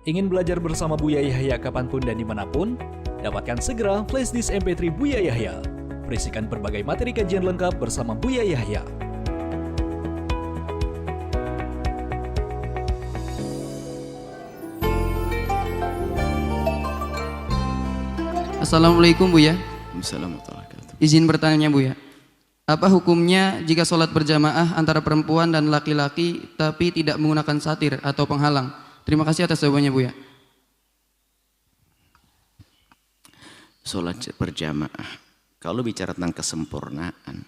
Ingin belajar bersama Buya Yahya kapanpun dan dimanapun? Dapatkan segera flashdisk MP3 Buya Yahya. Berisikan berbagai materi kajian lengkap bersama Buya Yahya. Assalamualaikum Buya. Assalamualaikum. Izin bertanya Buya. Apa hukumnya jika sholat berjamaah antara perempuan dan laki-laki tapi tidak menggunakan satir atau penghalang? Terima kasih atas jawabannya Buya. Sholat berjamaah, kalau bicara tentang kesempurnaan,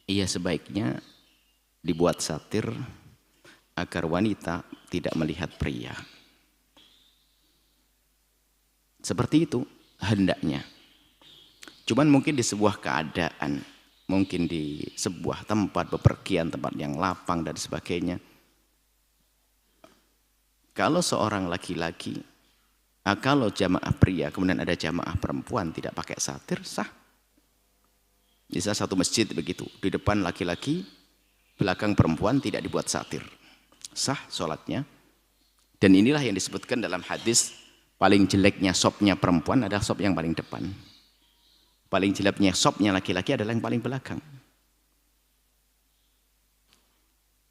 iya sebaiknya dibuat satir agar wanita tidak melihat pria. Seperti itu hendaknya. Cuman mungkin di sebuah keadaan, mungkin di sebuah tempat bepergian, tempat yang lapang dan sebagainya. Kalau seorang laki-laki, kalau jamaah pria, kemudian ada jamaah perempuan tidak pakai satir, sah. Di salah satu masjid begitu, di depan laki-laki, belakang perempuan tidak dibuat satir. Sah sholatnya. Dan inilah yang disebutkan dalam hadis, paling jeleknya sopnya perempuan adalah sop yang paling depan. Paling jeleknya sopnya laki-laki adalah yang paling belakang.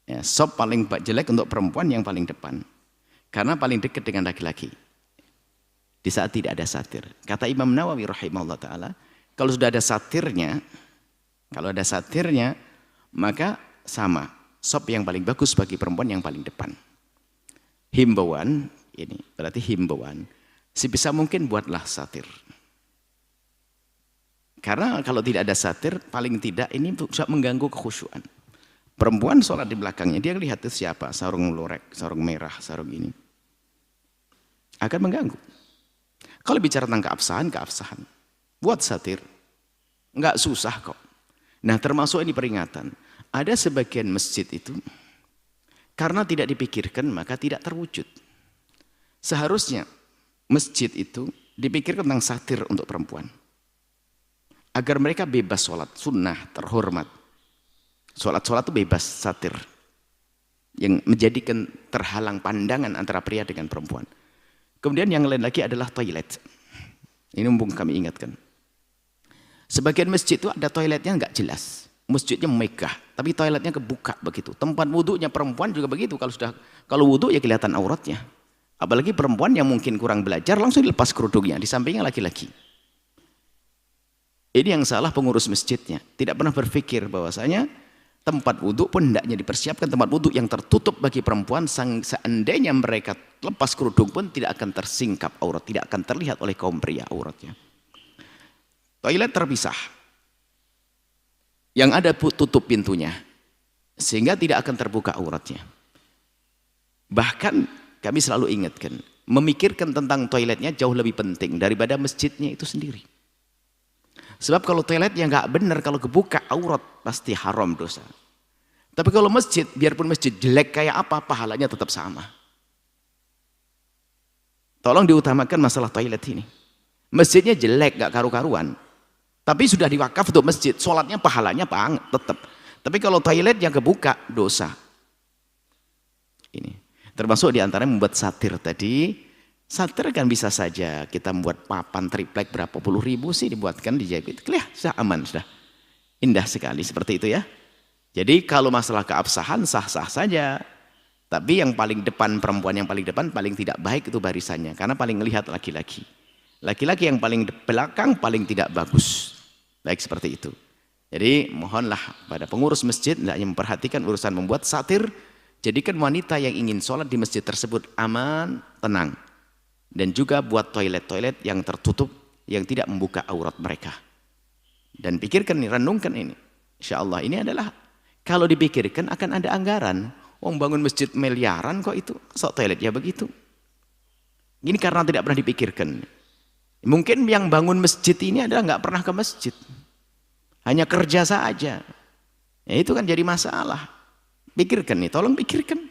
Ya, sop paling jelek untuk perempuan yang paling depan. Karena paling dekat dengan laki-laki. Di saat tidak ada satir. Kata Imam Nawawi rahimahullah ta'ala, kalau sudah ada satirnya, maka sama. Sop yang paling bagus bagi perempuan yang paling depan. Himbauan, ini berarti himbauan. Sebisa mungkin buatlah satir. Karena kalau tidak ada satir, paling tidak ini bisa mengganggu kekhusyuan. Perempuan sholat di belakangnya, dia lihat itu siapa, sarung lorek, sarung merah, sarung ini. Akan mengganggu. Kalau bicara tentang keabsahan. Buat satir. Enggak susah kok. Nah termasuk ini peringatan. Ada sebagian masjid itu, karena tidak dipikirkan maka tidak terwujud. Seharusnya masjid itu dipikirkan tentang satir untuk perempuan. Agar mereka bebas sholat sunnah terhormat. Sholat itu bebas satir. Yang menjadikan terhalang pandangan antara pria dengan perempuan. Kemudian yang lain lagi adalah toilet. Ini mumpung kami ingatkan. Sebagian masjid itu ada toiletnya nggak jelas. Masjidnya megah, tapi toiletnya kebuka begitu. Tempat wudhunya perempuan juga begitu. Kalau wudhu ya kelihatan auratnya. Apalagi perempuan yang mungkin kurang belajar langsung dilepas kerudungnya. Di sampingnya laki-laki. Ini yang salah pengurus masjidnya. Tidak pernah berpikir bahwasanya tempat wudhu pun hendaknya dipersiapkan tempat wudhu yang tertutup bagi perempuan. Seandainya mereka lepas kerudung pun tidak akan tersingkap aurat. Tidak akan terlihat oleh kaum pria auratnya. Toilet terpisah. Yang ada tutup pintunya. Sehingga tidak akan terbuka auratnya. Bahkan kami selalu ingatkan. Memikirkan tentang toiletnya jauh lebih penting daripada masjidnya itu sendiri. Sebab kalau toiletnya nggak benar, kalau kebuka aurat pasti haram dosa. Tapi kalau masjid, biarpun masjid jelek kayak apa, pahalanya tetap sama. Tolong diutamakan masalah toilet ini. Masjidnya jelek, nggak karu-karuan. Tapi sudah diwakaf untuk masjid, sholatnya pahalanya tetap. Tapi kalau toilet yang kebuka, dosa. Ini termasuk diantaranya membuat satir tadi. Satir kan bisa saja kita membuat papan triplek berapa puluh ribu sih dibuatkan dijahit. Sudah aman, sudah indah sekali seperti itu ya. Jadi kalau masalah keabsahan sah-sah saja. Tapi yang paling depan, perempuan yang paling depan paling tidak baik itu barisannya. Karena paling melihat laki-laki. Laki-laki yang paling belakang paling tidak bagus. Baik seperti itu. Jadi mohonlah pada pengurus masjid hendaknya memperhatikan urusan membuat satir. Jadikan wanita yang ingin sholat di masjid tersebut aman, tenang. Dan juga buat toilet-toilet yang tertutup, yang tidak membuka aurat mereka. Dan pikirkan nih, renungkan ini. Insya Allah ini adalah, kalau dipikirkan akan ada anggaran. Bangun masjid miliaran kok itu, sok toilet ya begitu. Ini karena tidak pernah dipikirkan. Mungkin yang bangun masjid ini adalah nggak pernah ke masjid. Hanya kerja saja. Ya itu kan jadi masalah. Pikirkan nih, tolong pikirkan.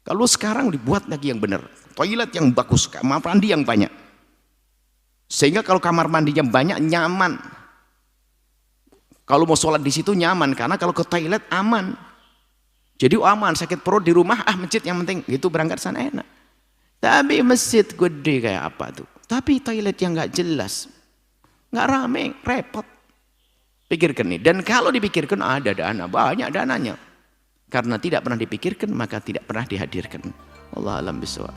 Kalau sekarang dibuat lagi yang benar. Toilet yang bagus, kamar mandi yang banyak. Sehingga kalau kamar mandinya banyak, nyaman. Kalau mau sholat di situ nyaman, karena kalau ke toilet aman. Jadi aman, sakit perut di rumah, masjid yang penting, gitu berangkat sana enak. Tapi masjid gede kayak apa tuh? Tapi toilet yang nggak jelas, nggak rame, repot. Pikirkan nih. Dan kalau dipikirkan ada dana, banyak dananya. Karena tidak pernah dipikirkan, maka tidak pernah dihadirkan. Allah alam bisawab.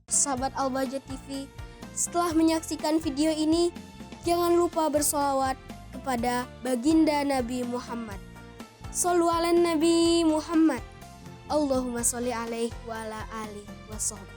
Sahabat Al-Bahjah TV, setelah menyaksikan video ini, jangan lupa bersolawat kepada baginda Nabi Muhammad. Shollu ala Nabi Muhammad. Allahumma sholli alaihi wa ala alihi wa sahbihi.